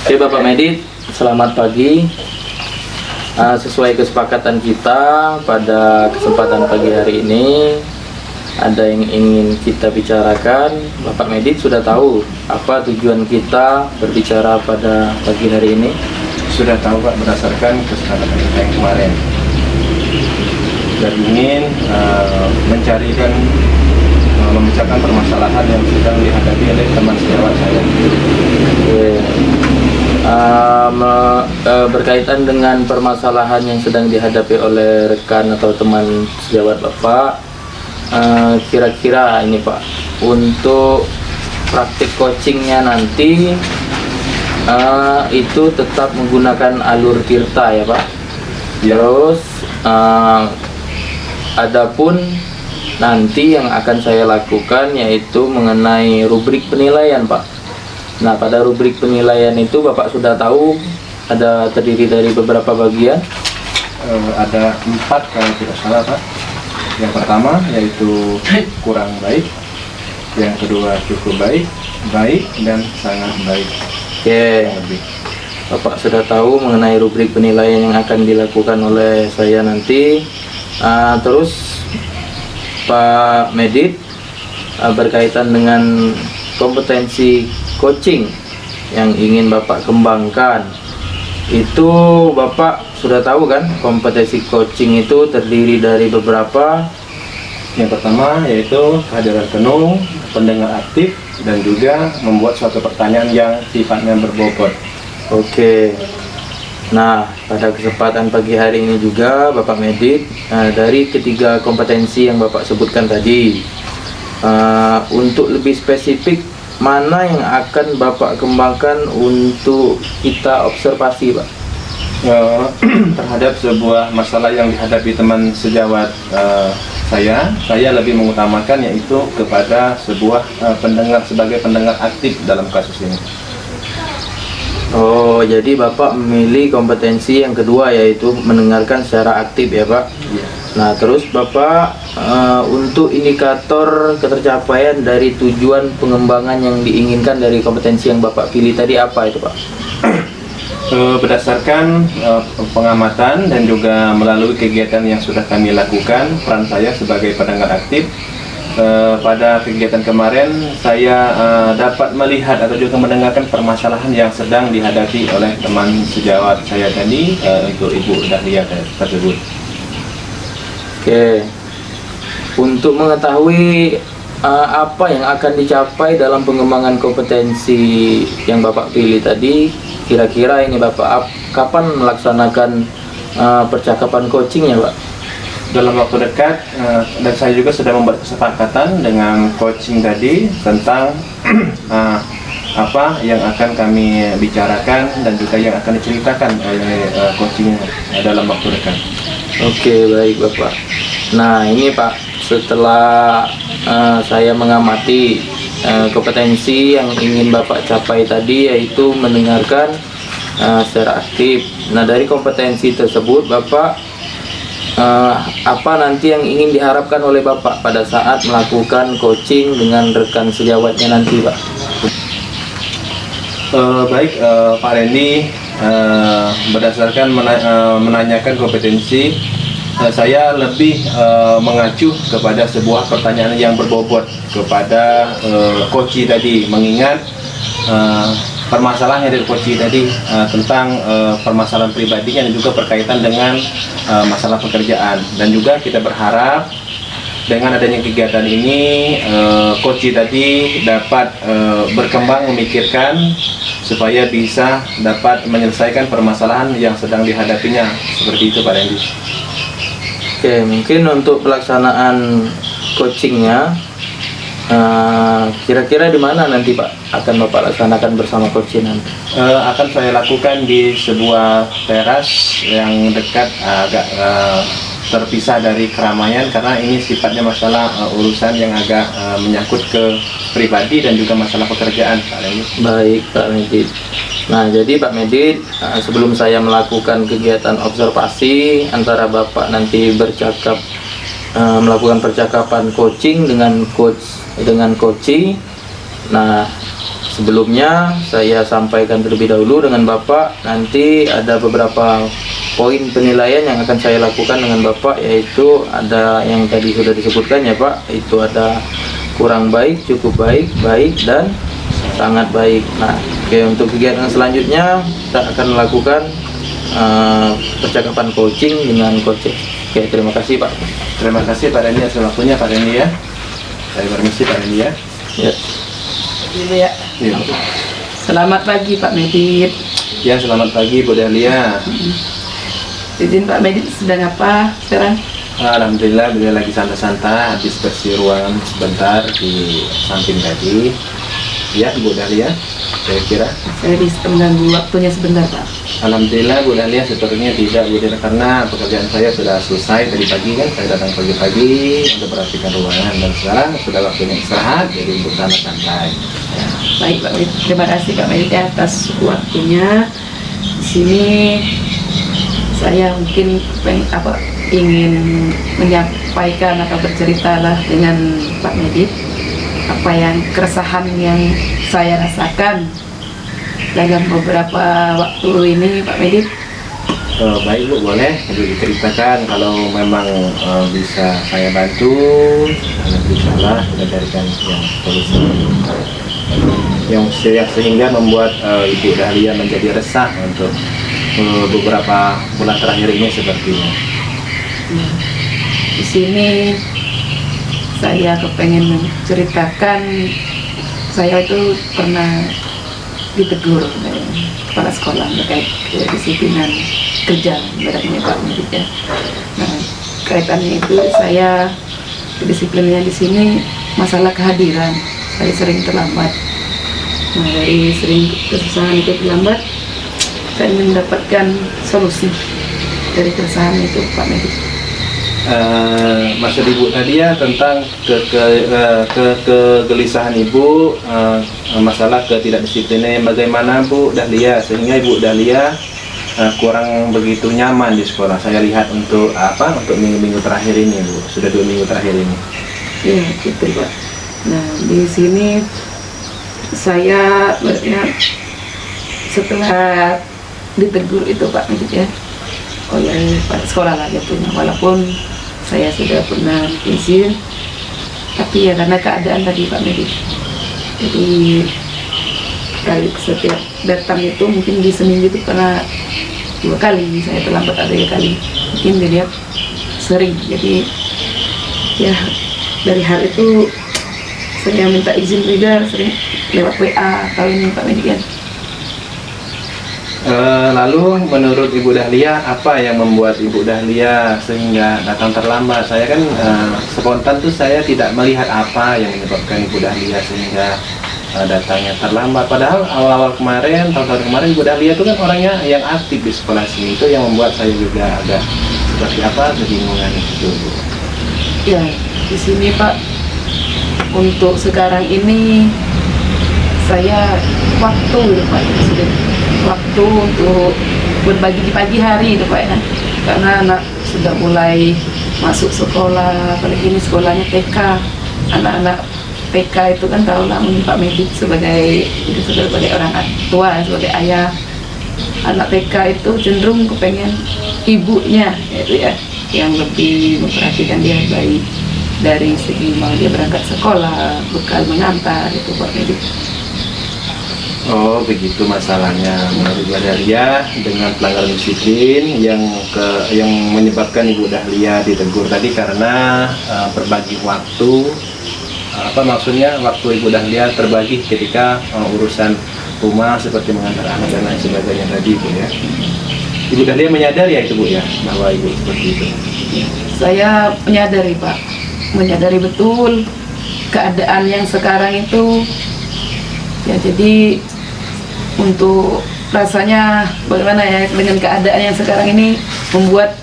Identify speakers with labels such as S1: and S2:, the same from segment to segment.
S1: Oke Bapak Medit, selamat pagi. Sesuai kesepakatan kita pada kesempatan pagi hari ini, ada yang ingin kita bicarakan. Bapak Medit sudah tahu apa tujuan kita berbicara pada pagi hari ini?
S2: Sudah tahu Pak, berdasarkan kesepakatan kita yang kemarin, dan ingin mencari dan memecahkan permasalahan yang sedang dihadapi oleh teman sejawat saya.
S1: Berkaitan dengan permasalahan yang sedang dihadapi oleh rekan atau teman sejawat Bapak, kira-kira ini Pak, untuk praktik coachingnya nanti itu tetap menggunakan alur tirta ya Pak.
S2: Ya.
S1: Terus adapun nanti yang akan saya lakukan yaitu mengenai rubrik penilaian Pak. Nah, pada rubrik penilaian itu Bapak sudah tahu ada terdiri dari beberapa bagian.
S2: Ada 4 kalau tidak salah Pak. Yang pertama yaitu kurang baik, yang kedua cukup baik, baik, dan sangat baik.
S1: Oke,
S2: Lebih.
S1: Bapak sudah tahu mengenai rubrik penilaian yang akan dilakukan oleh saya nanti. Terus Pak Medit, berkaitan dengan kompetensi coaching yang ingin Bapak kembangkan, itu Bapak sudah tahu kan kompetensi coaching itu terdiri dari beberapa.
S2: Yang pertama yaitu kehadiran penuh, pendengar aktif, dan juga membuat suatu pertanyaan yang sifatnya berbobot.
S1: Oke. Nah, pada kesempatan pagi hari ini juga Bapak Medit, dari ketiga kompetensi yang Bapak sebutkan tadi, untuk lebih spesifik, mana yang akan Bapak kembangkan untuk kita observasi Pak?
S2: Terhadap sebuah masalah yang dihadapi teman sejawat saya lebih mengutamakan yaitu kepada sebuah pendengar, sebagai pendengar aktif dalam kasus ini.
S1: Oh, jadi Bapak memilih kompetensi yang kedua yaitu mendengarkan secara aktif ya Pak?
S2: Iya.
S1: Nah, terus Bapak untuk indikator ketercapaian dari tujuan pengembangan yang diinginkan dari kompetensi yang Bapak pilih tadi apa itu Pak?
S2: Berdasarkan pengamatan dan juga melalui kegiatan yang sudah kami lakukan, peran saya sebagai pendengar aktif, pada kegiatan kemarin saya dapat melihat atau juga mendengarkan permasalahan yang sedang dihadapi oleh teman sejawat saya tadi, itu Ibu Dahlia tersebut.
S1: Oke, untuk mengetahui apa yang akan dicapai dalam pengembangan kompetensi yang Bapak pilih tadi, kira-kira ini Bapak kapan melaksanakan percakapan coachingnya Pak?
S2: Dalam waktu dekat, dan saya juga sudah membuat kesepakatan dengan coaching tadi tentang apa yang akan kami bicarakan dan juga yang akan diceritakan oleh coaching dalam waktu dekat.
S1: Oke, baik Bapak. Nah, ini Pak, setelah saya mengamati kompetensi yang ingin Bapak capai tadi yaitu mendengarkan secara aktif. Nah, dari kompetensi tersebut Bapak, apa nanti yang ingin diharapkan oleh Bapak pada saat melakukan coaching dengan rekan sejawatnya nanti Pak?
S2: Baik Pak Randy, berdasarkan menanyakan kompetensi, saya lebih mengacu kepada sebuah pertanyaan yang berbobot kepada coach tadi, mengingat permasalahan dari coach tadi tentang permasalahan pribadinya dan juga berkaitan dengan masalah pekerjaan. Dan juga kita berharap dengan adanya kegiatan ini coach tadi dapat berkembang memikirkan supaya bisa dapat menyelesaikan permasalahan yang sedang dihadapinya. Seperti itu Pak Randy.
S1: Oke, mungkin untuk pelaksanaan coachingnya kira-kira di mana nanti Pak akan Bapak laksanakan bersama coach nanti?
S2: Akan saya lakukan di sebuah teras yang dekat, agak terpisah dari keramaian, karena ini sifatnya masalah urusan yang agak menyangkut ke pribadi dan juga masalah pekerjaan Pak Randy.
S1: Baik Pak Medit. Nah, jadi Pak Medit, sebelum saya melakukan kegiatan observasi antara Bapak nanti bercakap, melakukan percakapan coaching dengan coach, dengan coaching. Nah, sebelumnya saya sampaikan terlebih dahulu dengan Bapak. Nanti ada beberapa poin penilaian yang akan saya lakukan dengan Bapak, yaitu ada yang tadi sudah disebutkan ya Pak, itu ada kurang baik, cukup baik, baik, dan sangat baik. Nah, oke, untuk kegiatan selanjutnya kita akan melakukan percakapan coaching dengan coach. Oke, terima kasih Pak.
S2: Terima kasih Pak Randy atas waktunya Pak Randy ya. Saya permisi Pak Randy ya.
S1: Ya.
S3: Gitu ya.
S2: Iya.
S3: Selamat pagi Pak Medit.
S2: Ya, selamat pagi Bu Dahlia.
S3: Izin Pak Medit sedang apa sekarang?
S2: Alhamdulillah beliau lagi santai-santai habis bersih ruangan sebentar di samping tadi. Ya Bu Dahlia, saya kira.
S3: Saya bisa mengganggu waktunya sebentar Pak.
S2: Alhamdulillah Bu Dahlia sepertinya tidak Bu Dahlia, karena pekerjaan saya sudah selesai tadi pagi kan. Saya datang pagi-pagi untuk perhatikan ruangan dan sekarang sudah waktunya istirahat, jadi untuk santai-santai. Ya.
S3: Baik Pak Medit, terima kasih Pak Medit ya atas waktunya. Di sini saya mungkin ingin menyampaikan atau bercerita lah dengan Pak Medit apa yang keresahan yang saya rasakan dalam beberapa waktu ini Pak Medit.
S2: Baik Bu, boleh untuk diceritakan kalau memang bisa saya bantu. Insyaallah kita carikan yang solusi yang sehingga membuat Ibu Dahlia menjadi resah untuk beberapa bulan terakhir ini sepertinya.
S3: Di sini saya kepengen menceritakan, saya itu pernah ditegur oleh kepala sekolah terkait kedisiplinan kerja beratnya Pak Medit ya. Nah, kaitannya itu saya kedisiplinnya di sini masalah kehadiran. Saya sering terlambat. Nah, dari sering kesusahan itu terlambat, saya ingin mendapatkan solusi dari keresahan itu Pak Medit.
S2: Maksud Ibu tadi ya tentang kegelisahan Ibu masalah ketidakdisiplinan bagaimana Bu Dahlia sehingga Ibu Dahlia kurang begitu nyaman di sekolah. Saya lihat untuk minggu-minggu terakhir ini Bu, sudah 2 minggu terakhir ini.
S3: Iya gitu Pak. Nah di sini saya setelah ditegur itu Pak Medit ya oleh Pak sekolah lah jatuhnya, walaupun saya sudah pernah izin, tapi ya karena keadaan tadi Pak Medit, jadi kali setiap datang itu mungkin di seminggu itu pernah 2 kali saya terlambat, ada 3 kali mungkin dilihat sering. Jadi ya dari hal itu saya minta izin juga sering lewat WA atau ini Pak Medit ya.
S2: Lalu menurut Ibu Dahlia apa yang membuat Ibu Dahlia sehingga datang terlambat? Saya kan spontan tuh saya tidak melihat apa yang menyebabkan Ibu Dahlia sehingga datangnya terlambat. Padahal awal-awal kemarin, tahun-tahun kemarin Ibu Dahlia itu kan orangnya yang aktif di sekolah sini. Itu yang membuat saya juga agak seperti apa kebingungan itu.
S3: Ya di sini Pak, untuk sekarang ini saya waktu gitu Pak, sudah waktu untuk berbagi di pagi hari itu Pak ya, karena anak sudah mulai masuk sekolah, apalagi ini sekolahnya TK. Anak-anak TK itu kan tahu lah Pak Medit sebagai orang tua, sebagai ayah. Anak TK itu cenderung kepengen ibunya yaitu ya yang lebih memperhatikan dia, baik dari segi mau dia berangkat sekolah, bekal mengantar itu Pak Medit.
S2: Oh begitu masalahnya menurut Ibu Dahlia dengan pelanggaran disiplin yang menyebabkan Ibu Dahlia ditegur tadi karena berbagi waktu. Apa maksudnya waktu Ibu Dahlia terbagi ketika urusan rumah seperti mengantar anak dan lain sebagainya tadi Bu ya. Ibu Dahlia menyadari ya itu Bu ya bahwa Ibu seperti itu.
S3: Saya menyadari Pak, menyadari betul keadaan yang sekarang itu ya. Jadi untuk rasanya bagaimana ya dengan keadaan yang sekarang ini membuat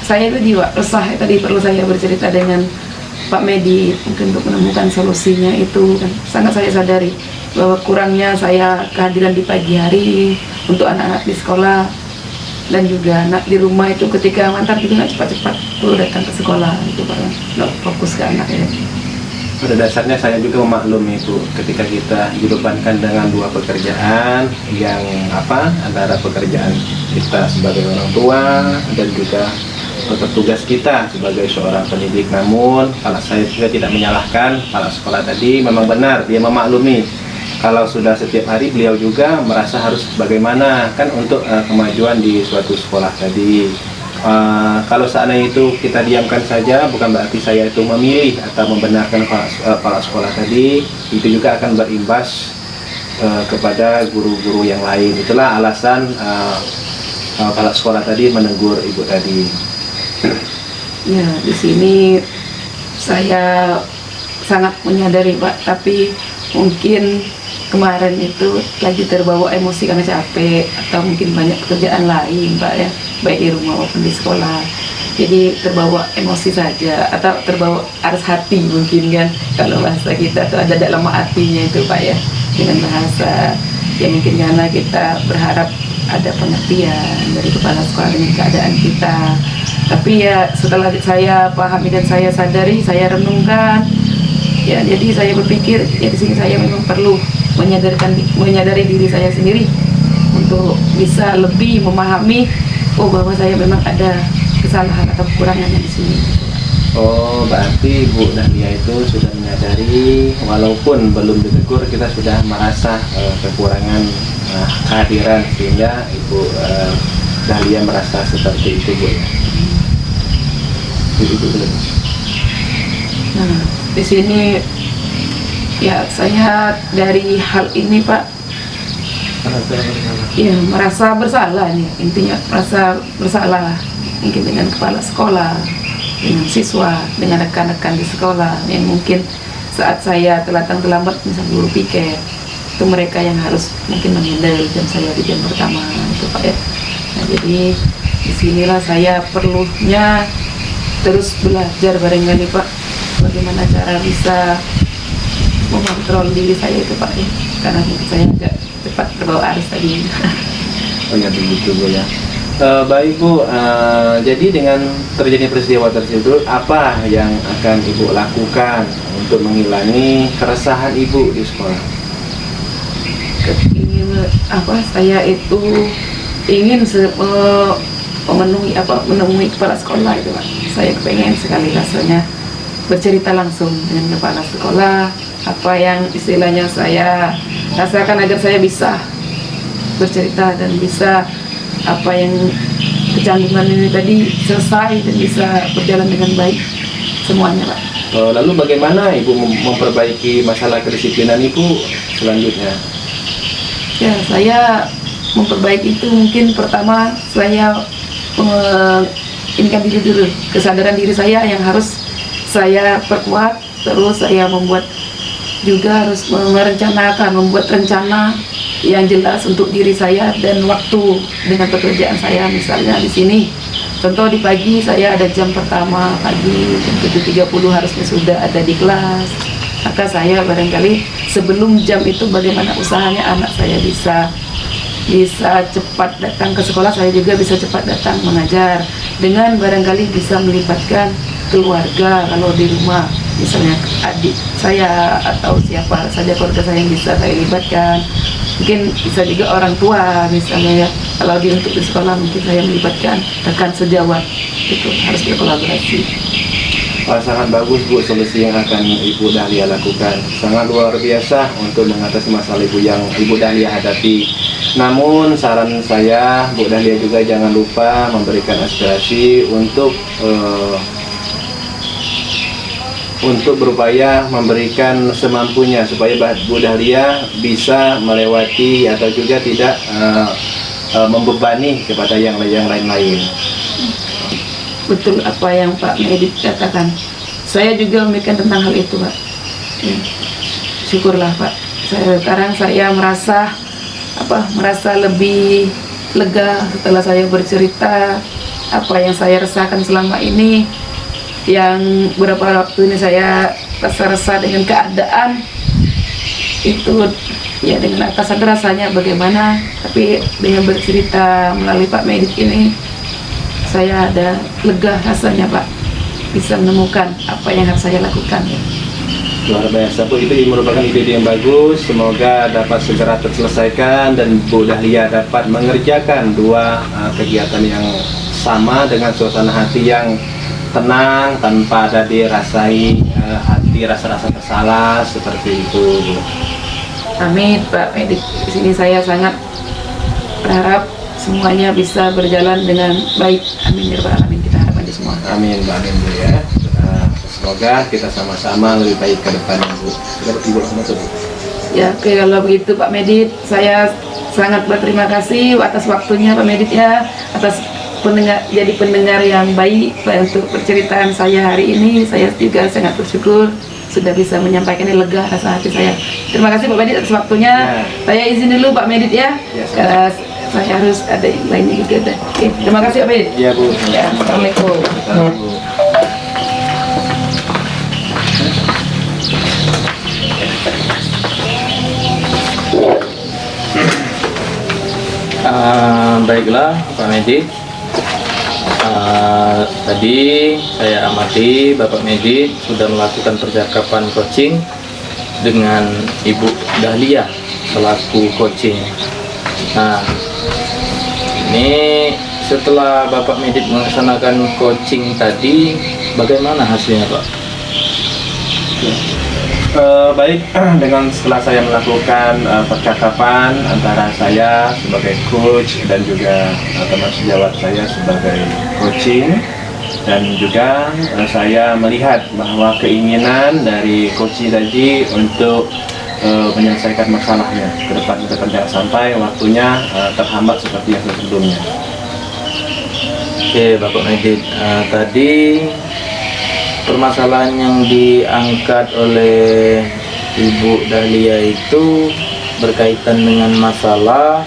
S3: saya itu jiwa resah. Tadi perlu saya bercerita dengan Pak Medit mungkin untuk menemukan solusinya itu kan. Sangat saya sadari bahwa kurangnya saya kehadiran di pagi hari untuk anak-anak di sekolah dan juga anak di rumah itu ketika ngantar gitu nggak cepat-cepat perlu datang ke sekolah itu Pak, nggak fokus ke anak ya.
S2: Pada dasarnya saya juga memaklumi itu ketika kita dibebankan dengan dua pekerjaan yang antara pekerjaan kita sebagai orang tua dan juga tugas kita sebagai seorang pendidik. Namun kalau saya juga tidak menyalahkan kepala sekolah tadi, memang benar dia memaklumi kalau sudah setiap hari beliau juga merasa harus bagaimana kan untuk kemajuan di suatu sekolah tadi. Kalau seandainya itu kita diamkan saja, bukan berarti saya itu memilih atau membenarkan kepala sekolah tadi, itu juga akan berimbas kepada guru-guru yang lain. Itulah alasan kepala sekolah tadi menegur ibu tadi.
S3: Ya, di sini saya sangat menyadari Pak, tapi mungkin kemarin itu lagi terbawa emosi karena capek atau mungkin banyak pekerjaan lain Pak ya, baik di rumah maupun di sekolah. Jadi terbawa emosi saja atau terbawa arus hati mungkin kan, kalau bahasa kita tuh ada dalam hatinya itu Pak ya, dengan bahasa ya mungkin karena kita berharap ada pengertian dari kepala sekolah dengan keadaan kita. Tapi ya setelah saya pahami dan saya sadari, saya renungkan ya, jadi saya berpikir ya di sini saya memang perlu menyadari diri saya sendiri untuk bisa lebih memahami bahwa saya memang ada kesalahan atau kekurangannya di sini.
S2: Oh, berarti Bu Dahlia itu sudah menyadari walaupun belum ditegur, kita sudah merasa kekurangan kehadiran sehingga Ibu Dahlia merasa seperti itu Bu.
S3: Nah, di sini ya saya dari hal ini Pak ya merasa bersalah nih, intinya merasa bersalah mungkin dengan kepala sekolah, dengan siswa, dengan rekan-rekan di sekolah yang mungkin saat saya terlambat misal guru piket itu mereka yang harus mungkin menghandle jam saya di jam pertama itu Pak ya. Nah, jadi disinilah saya perlunya terus belajar barangkali Pak, bagaimana cara bisa mengontrol diri saya itu Pak ya, karena mungkin saya agak cepat terbawa arus tadi.
S2: Oh ya begitu Bu ya. Baik Bu, jadi dengan terjadi peristiwa tersebut, apa yang akan Ibu lakukan untuk menghilangi keresahan Ibu di sekolah?
S3: Saya itu ingin menemui kepala sekolah itu Pak. Saya pengen sekali rasanya bercerita langsung dengan kepala sekolah apa yang istilahnya saya rasakan agar saya bisa bercerita dan bisa apa yang kecanggungan ini tadi selesai dan bisa berjalan dengan baik semuanya Pak.
S2: Lalu bagaimana Ibu memperbaiki masalah kedisiplinan Ibu selanjutnya?
S3: Ya, saya memperbaiki itu mungkin pertama saya menginginkan diri dulu, kesadaran diri saya yang harus saya perkuat, terus saya membuat juga harus membuat rencana yang jelas untuk diri saya dan waktu dengan pekerjaan saya. Misalnya di sini contoh di pagi saya ada jam pertama pagi jam 7.30 harusnya sudah ada di kelas, maka saya barangkali sebelum jam itu bagaimana usahanya anak saya bisa cepat datang ke sekolah, saya juga bisa cepat datang mengajar dengan barangkali bisa melibatkan keluarga. Kalau di rumah misalnya adik saya atau siapa saja keluarga saya yang bisa saya libatkan, mungkin bisa juga orang tua misalnya ya. Kalau untuk di sekolah mungkin saya melibatkan rekan sejawat, itu harus berkolaborasi.
S2: Sangat bagus Bu solusi yang akan Ibu Dahlia lakukan, sangat luar biasa untuk mengatasi masalah Ibu yang Ibu Dahlia hadapi. Namun saran saya, Bu Dahlia juga jangan lupa memberikan aspirasi untuk berupaya memberikan semampunya supaya Bu Dahlia bisa melewati atau juga tidak membebani kepada yang lain-lain.
S3: Betul apa yang Pak Medit katakan. Saya juga memikirkan tentang hal itu Pak. Ya. Syukurlah Pak. Sekarang saya merasa lebih lega setelah saya bercerita apa yang saya rasakan selama ini. Yang beberapa waktu ini saya rasa resah dengan keadaan itu ya, dengan atasan rasanya bagaimana, tapi dengan bercerita melalui Pak Medit ini saya ada lega rasanya Pak, bisa menemukan apa yang harus saya lakukan ya.
S2: Luar biasa Bu, itu merupakan ide yang bagus. Semoga dapat segera terselesaikan dan Bu Dahlia dapat mengerjakan dua kegiatan yang sama dengan suasana hati yang tenang, tanpa ada dirasai hati rasa-rasa bersalah seperti itu Bu.
S3: Amin Pak Medik. Di sini saya sangat berharap semuanya bisa berjalan dengan baik. Amin ya rabbal alamin, kita harapkan di semua.
S2: Amin, amin Bu ya. Semoga kita sama-sama lebih baik ke depannya Bu. Ibu langsung Bu.
S3: Ya, oke, kalau begitu Pak Medit, saya sangat berterima kasih atas waktunya Pak Medit ya, atas jadi pendengar yang baik Pak, untuk perceritaan saya hari ini. Saya juga sangat bersyukur sudah bisa menyampaikan, ini lega rasa hati saya. Terima kasih Pak Medit atas waktunya.
S2: Ya.
S3: Saya izin dulu Pak Medit ya.
S2: Ya,
S3: Karena saya harus ada yang lainnya juga. Oke, terima kasih Pak Medit.
S2: Iya Bu.
S3: Ya, Assalamualaikum.
S2: Bu.
S1: Baiklah Pak Medit, tadi saya amati Bapak Medit sudah melakukan percakapan coaching dengan Ibu Dahlia selaku coaching. Nah, ini setelah Bapak Medit melaksanakan coaching tadi, bagaimana hasilnya Pak?
S2: Baik, dengan setelah saya melakukan percakapan antara saya sebagai coach dan juga teman sejawat saya sebagai coaching, dan juga saya melihat bahwa keinginan dari coaching tadi untuk menyelesaikan masalahnya ke depan jangan sampai waktunya terhambat seperti yang sebelumnya.
S1: Oke Bapak Medit, tadi permasalahan yang diangkat oleh Ibu Dahlia itu berkaitan dengan masalah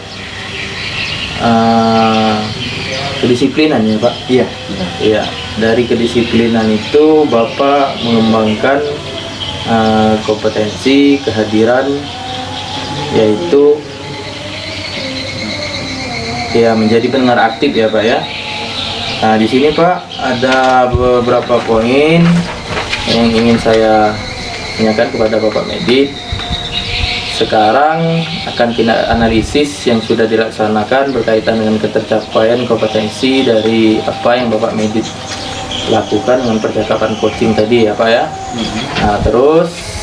S1: kedisiplinan ya Pak?
S2: Iya.
S1: Iya, dari kedisiplinan itu Bapak mengembangkan kompetensi kehadiran, yaitu ya menjadi pendengar aktif ya Pak ya. Nah, di sini Pak ada beberapa poin yang ingin saya tanyakan kepada Bapak Medit. Sekarang akan kita analisis yang sudah dilaksanakan berkaitan dengan ketercapaian kompetensi dari apa yang Bapak Medit lakukan dengan percakapan coaching tadi ya Pak ya. Nah, terus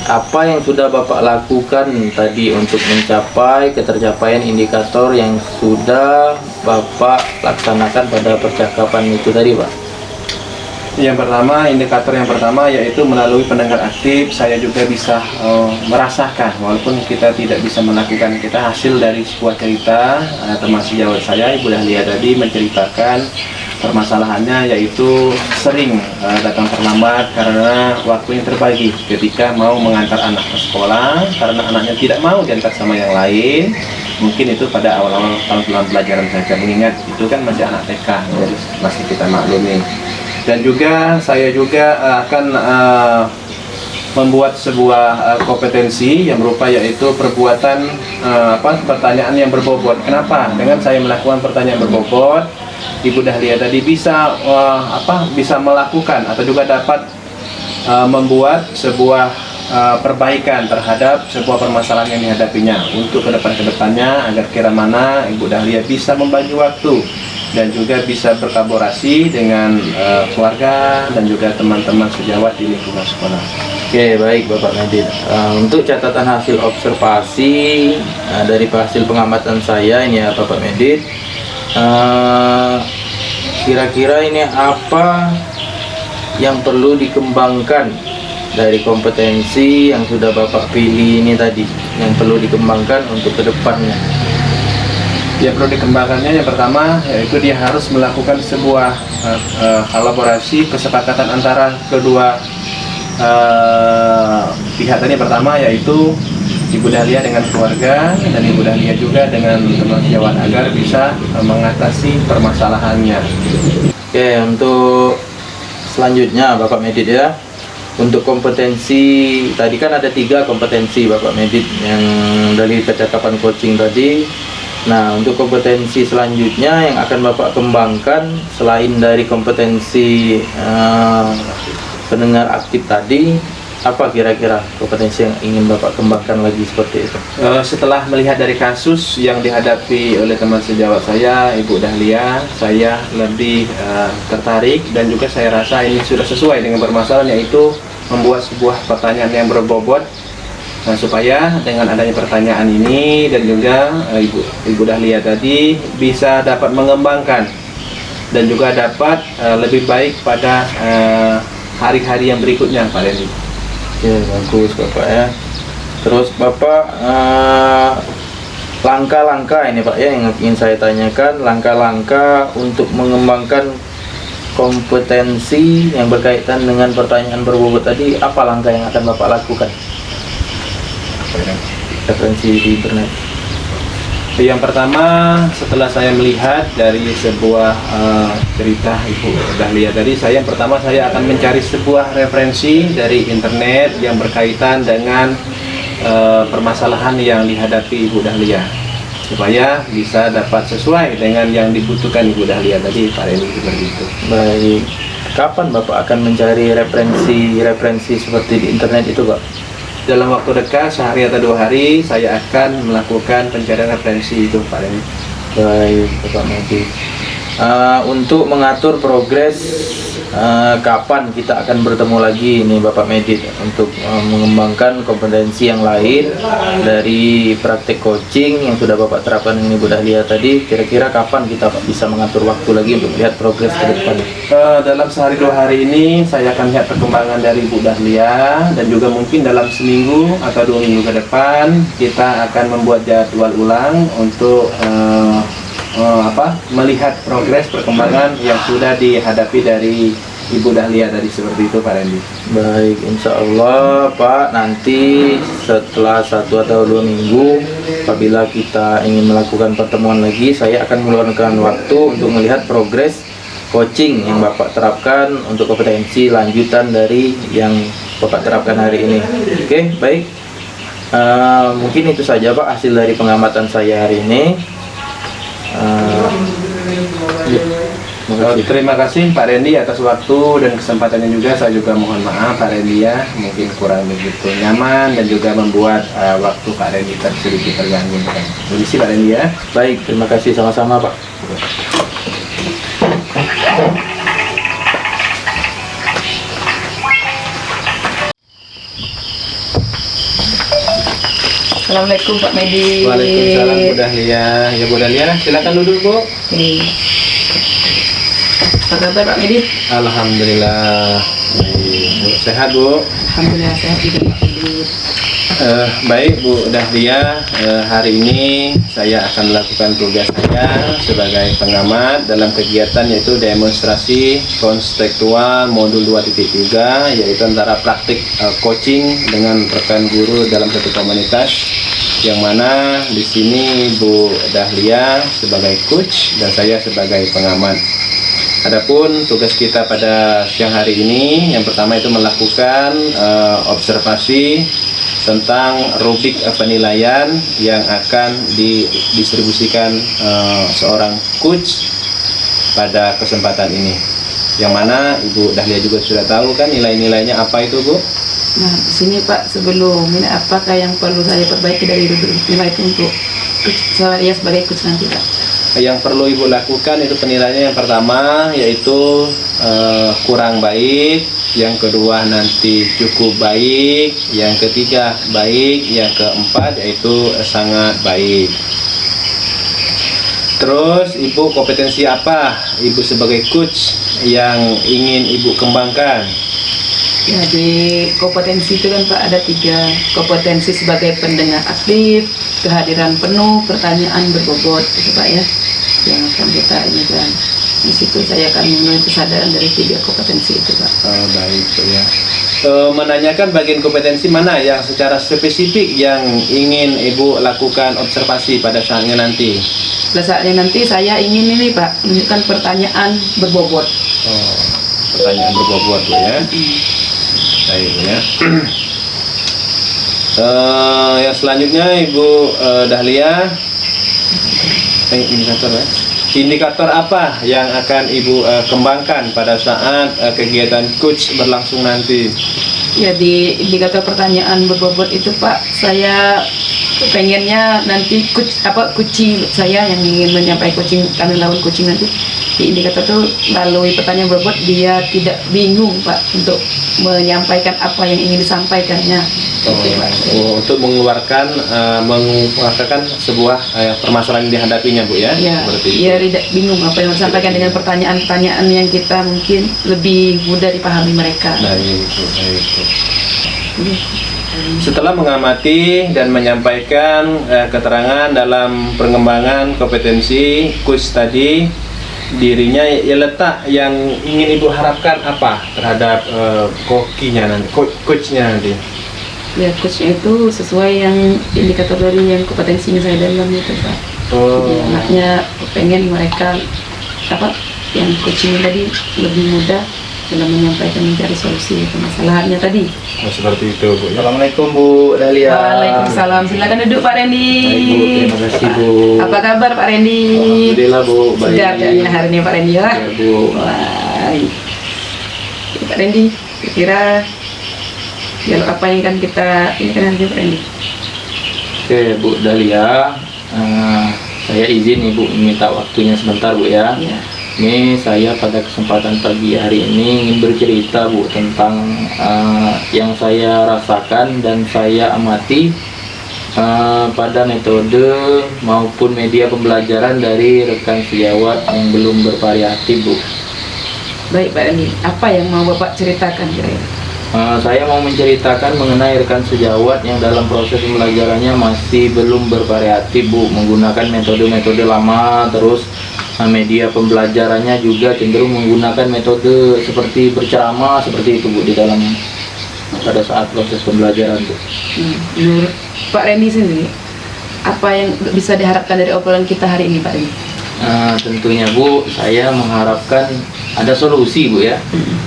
S1: apa yang sudah Bapak lakukan tadi untuk mencapai ketercapaian indikator yang sudah Bapak laksanakan pada percakapan itu tadi Pak?
S2: Yang pertama, indikator yang pertama yaitu melalui pendengar aktif, saya juga bisa merasakan, walaupun kita tidak bisa melakukan, kita hasil dari sebuah cerita teman sejawat saya, Ibu Dahlia tadi menceritakan permasalahannya, yaitu sering datang terlambat karena waktunya terbagi ketika mau mengantar anak ke sekolah, karena anaknya tidak mau diantar sama yang lain. Mungkin itu pada awal-awal tahun pelajaran saja, mengingat itu kan masih anak TK, jadi masih kita maklumi. Dan juga saya juga akan membuat sebuah kompetensi yang berupa yaitu perbuatan pertanyaan yang berbobot. Kenapa? Dengan saya melakukan pertanyaan berbobot, Ibu Dahlia tadi bisa bisa melakukan atau juga dapat membuat sebuah perbaikan terhadap sebuah permasalahan yang dihadapinya untuk kedepannya, agar kira mana Ibu Dahlia bisa membagi waktu dan juga bisa berkolaborasi dengan keluarga dan juga teman-teman sejawat di lingkungan sekolah.
S1: Oke, baik Bapak Medit. Untuk catatan hasil observasi dari hasil pengamatan saya ini ya Bapak Medit, kira-kira ini apa yang perlu dikembangkan dari kompetensi yang sudah Bapak pilih ini tadi, yang perlu dikembangkan untuk kedepannya?
S2: Yang perlu dikembangkannya yang pertama yaitu dia harus melakukan sebuah kolaborasi, kesepakatan antara kedua pihak tadi. Pertama yaitu Ibu Dahlia dengan keluarga dan Ibu Dahlia juga dengan teman sejawat agar bisa mengatasi permasalahannya.
S1: Oke, untuk selanjutnya Bapak Medit ya, untuk kompetensi tadi kan ada 3 kompetensi Bapak Medit yang dari percakapan coaching tadi. Nah, untuk kompetensi selanjutnya yang akan Bapak kembangkan selain dari kompetensi pendengar aktif tadi, apa kira-kira kompetensi yang ingin Bapak kembangkan lagi seperti itu?
S2: Setelah melihat dari kasus yang dihadapi oleh teman sejawat saya, Ibu Dahlia, saya lebih tertarik dan juga saya rasa ini sudah sesuai dengan permasalahan, yaitu membuat sebuah pertanyaan yang berbobot. Supaya dengan adanya pertanyaan ini dan juga Ibu Dahlia tadi bisa dapat mengembangkan dan juga dapat lebih baik pada hari-hari yang berikutnya, Pak Randy.
S1: Oke, bagus Bapak ya. Terus Bapak, langkah-langkah ini Pak ya yang ingin saya tanyakan, langkah-langkah untuk mengembangkan kompetensi yang berkaitan dengan pertanyaan berbobot tadi, apa langkah yang akan Bapak lakukan? Referensi di internet.
S2: Yang pertama, setelah saya melihat dari sebuah cerita Ibu Dahlia tadi, yang pertama saya akan mencari sebuah referensi dari internet yang berkaitan dengan permasalahan yang dihadapi Ibu Dahlia, supaya bisa dapat sesuai dengan yang dibutuhkan Ibu Dahlia tadi, Pak Reni, seperti itu.
S1: Baik, kapan Bapak akan mencari referensi seperti di internet itu, Pak?
S2: Dalam waktu dekat, sehari atau 2 hari, saya akan melakukan pencarian referensi itu, Pak Reni.
S1: Baik, Bapak Medi. Untuk mengatur progres, kapan kita akan bertemu lagi nih Bapak Medit untuk mengembangkan kompetensi yang lain dari praktek coaching yang sudah Bapak terapkan ini Bu Dahlia tadi, kira-kira kapan kita bisa mengatur waktu lagi untuk melihat progres ke depan?
S2: Dalam sehari 2 hari ini saya akan lihat perkembangan dari Bu Dahlia, dan juga mungkin dalam seminggu atau 2 minggu ke depan kita akan membuat jadwal ulang untuk melihat progres perkembangan yang sudah dihadapi dari Ibu Dahlia tadi, seperti itu, Pak Randy.
S1: Baik, insya Allah Pak, nanti setelah 1 atau 2 minggu apabila kita ingin melakukan pertemuan lagi, saya akan meluangkan waktu untuk melihat progres coaching yang Bapak terapkan untuk kompetensi lanjutan dari yang Bapak terapkan hari ini. Oke, baik. Mungkin itu saja Pak hasil dari pengamatan saya hari ini.
S2: Terima kasih Pak Randy atas waktu dan kesempatannya juga. Saya juga mohon maaf Pak Randy ya, mungkin kurang begitu nyaman dan juga membuat waktu Pak Randy sedikit terganggu. Terima kasih Pak Randy ya.
S1: Baik, terima kasih sama-sama Pak.
S3: Assalamualaikum Pak Medi.
S2: Waalaikumsalam Bu Dahlia. Ya Bu Dahlia, silakan duduk Bu.
S3: Apa kabar Pak Medi?
S2: Alhamdulillah. Sehat Bu?
S3: Alhamdulillah sehat juga Pak Medi.
S2: Baik Bu Dahlia, hari ini saya akan melakukan tugas saya sebagai pengamat dalam kegiatan yaitu demonstrasi konstekstual modul 2.3, yaitu antara praktik coaching dengan rekan guru dalam satu komunitas, yang mana di sini Bu Dahlia sebagai coach dan saya sebagai pengamat. Adapun tugas kita pada siang hari ini, yang pertama itu melakukan observasi tentang rubrik penilaian yang akan didistribusikan seorang coach pada kesempatan ini, yang mana Ibu Dahlia juga sudah tahu kan nilai-nilainya apa itu Bu?
S3: Nah, di sini Pak, sebelum ini apakah yang perlu saya perbaiki dari rubrik nilai itu untuk saya sebagai coach nanti Pak?
S2: Yang perlu Ibu lakukan itu penilaiannya, yang pertama yaitu kurang baik, yang kedua nanti cukup baik, yang ketiga baik, yang keempat yaitu sangat baik. Terus Ibu kompetensi apa Ibu sebagai coach yang ingin Ibu kembangkan?
S3: Ya, di kompetensi itu kan Pak ada 3 kompetensi: sebagai pendengar aktif, kehadiran penuh, pertanyaan berbobot, itu Pak ya, yang akan kita ini kan. Di situ saya akan memenuhi kesadaran dari 3 kompetensi itu Pak.
S2: Baik ya. Menanyakan bagian kompetensi mana yang secara spesifik yang ingin Ibu lakukan observasi pada saatnya nanti?
S3: Pada saatnya nanti saya ingin ini Pak, menunjukkan pertanyaan berbobot.
S2: Pertanyaan berbobot Bu ya. Baik ya. Yang selanjutnya Ibu Dahlia, indikator ya. indikator apa yang akan Ibu kembangkan pada saat kegiatan coach berlangsung nanti?
S3: Ya, di indikator pertanyaan berbobot itu Pak, saya pengennya nanti coaching saya yang ingin menyampaikan coaching kami lawan coaching nanti di indikator itu melalui pertanyaan berbobot dia tidak bingung Pak untuk menyampaikan apa yang ingin disampaikannya.
S2: Untuk mengeluarkan sebuah permasalahan yang dihadapinya Bu ya?
S3: Ya,
S2: Seperti itu.
S3: dia tidak bingung apa yang disampaikan dengan pertanyaan-pertanyaan yang kita mungkin lebih mudah dipahami mereka.
S2: Baik. Setelah mengamati dan menyampaikan keterangan dalam pengembangan kompetensi coach tadi, dirinya ya letak yang ingin Ibu harapkan apa terhadap coachnya nanti?
S3: Ya, coachnya itu sesuai yang indikator dari yang kompetensinya saya dalam itu Pak. Jadi anaknya pengen mereka yang coaching tadi lebih mudah dalam menyampaikan mencari solusi permasalahannya tadi.
S2: Seperti itu Bu ya.
S1: Assalamualaikum Bu Dahlia.
S3: Waalaikumsalam. Silakan duduk Pak Randy.
S1: Baik Bu, terima kasih Bu.
S3: Apa kabar Pak Randy?
S1: Alhamdulillah Bu, baik.
S3: Segar kayaknya hari ini Pak Randy ya.
S1: Ya Bu.
S3: Baik. Ya, Pak Randy, kira dialog apa yang kan kita ini kan nanti Pak Randy?
S1: Oke Bu Dahlia, saya izin Ibu minta waktunya sebentar Bu ya.
S3: Ya.
S1: Ini saya pada kesempatan pagi hari ini ingin bercerita Bu tentang yang saya rasakan dan saya amati pada metode maupun media pembelajaran dari rekan sejawat yang belum bervariatif Bu.
S3: Baik Pak Randy, apa yang mau Bapak ceritakan kira-kira?
S1: Saya mau menceritakan mengenai rekan sejawat yang dalam proses pembelajarannya masih belum bervariatif Bu, menggunakan metode-metode lama, terus media pembelajarannya juga cenderung menggunakan metode seperti berceramah seperti itu Bu di dalam pada saat proses pembelajaran Bu.
S3: Menurut Pak Randy sendiri, apa yang bisa diharapkan dari obrolan kita hari ini Pak Randy?
S1: Tentunya Bu, saya mengharapkan ada solusi Bu ya.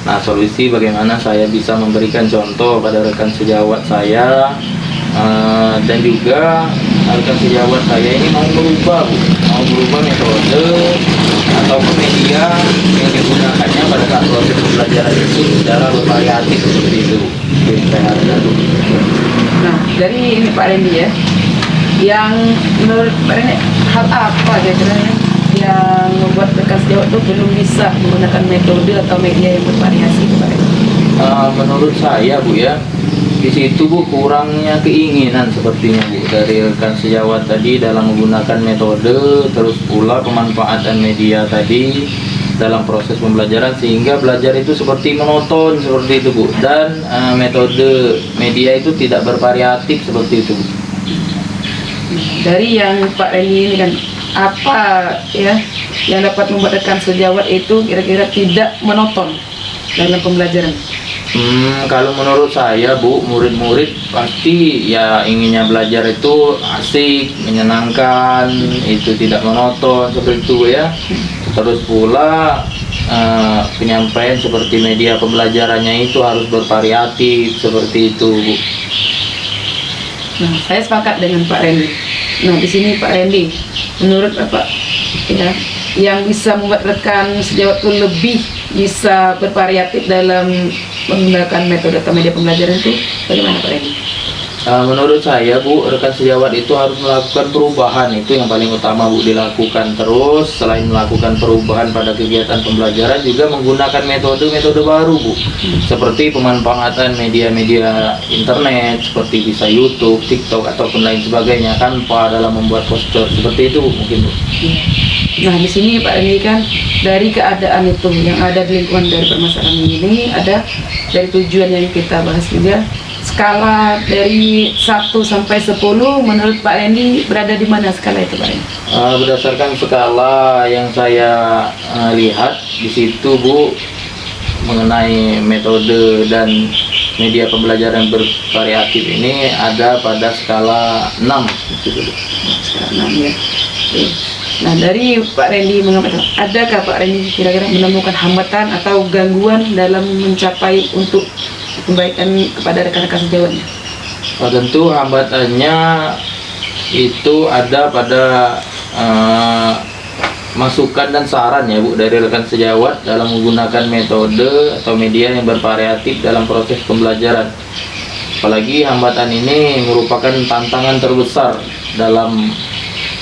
S1: Nah, solusi bagaimana saya bisa memberikan contoh pada rekan sejawat saya, dan juga rekan sejawat saya ini mau berubah Bu, mau berubah metode ataupun media yang digunakannya pada saat proses pembelajaran itu secara bervariatif seperti itu Bu. Oke, saya harapkan Bu.
S3: Nah, dari ini Pak Randy ya, yang menurut Pak Randy hal apa kira-kira yang membuat rekan sejawat itu belum bisa menggunakan metode atau media yang bervariasi itu Pak Randy?
S1: Menurut saya Bu ya, di situ Bu kurangnya keinginan sepertinya Bu dari rekan sejawat tadi dalam menggunakan metode, terus pula pemanfaatan media tadi dalam proses pembelajaran sehingga belajar itu seperti monoton seperti itu Bu, dan metode media itu tidak bervariatif seperti itu Bu.
S3: Dari yang Pak Randy ini kan apa ya yang dapat membuat rekan sejawat itu kira-kira tidak monoton dalam pembelajaran?
S1: Kalau menurut saya Bu, murid-murid pasti ya inginnya belajar itu asik, menyenangkan, itu tidak monoton seperti itu ya. Terus pula penyampaian seperti media pembelajarannya itu harus bervariatif seperti itu Bu.
S3: Nah, saya sepakat dengan Pak Randy. Nah, di sini Pak Randy, menurut Bapak ya, yang bisa membuat rekan sejawat itu lebih bisa bervariatif dalam menggunakan metode atau media pembelajaran itu bagaimana Pak Randy?
S1: Menurut saya Bu, rekan sejawat itu harus melakukan perubahan, itu yang paling utama Bu dilakukan. Terus selain melakukan perubahan pada kegiatan pembelajaran juga menggunakan metode-metode baru Bu, seperti pemanfaatan media-media internet seperti bisa YouTube, TikTok ataupun lain sebagainya, Canva dalam membuat poster seperti itu Bu, mungkin Bu.
S3: Nah, di sini Pak Randy kan dari keadaan itu yang ada di lingkungan dari permasalahan ini ada dari tujuan yang kita bahas juga. Skala dari 1 sampai 10 menurut Pak Randy berada di mana skala itu Pak Randy?
S1: Berdasarkan skala yang saya lihat di situ Bu, mengenai metode dan media pembelajaran bervariatif ini ada pada skala 6 gitu.
S3: Skala 6 ya. Oke. Nah, dari Pak Randy mengamati, adakah Pak Randy kira-kira menemukan hambatan atau gangguan dalam mencapai untuk kebaikan kepada rekan-rekan sejawatnya?
S1: Tentu hambatannya itu ada pada masukan dan saran ya Bu dari rekan sejawat dalam menggunakan metode atau media yang bervariatif dalam proses pembelajaran. Apalagi hambatan ini merupakan tantangan terbesar dalam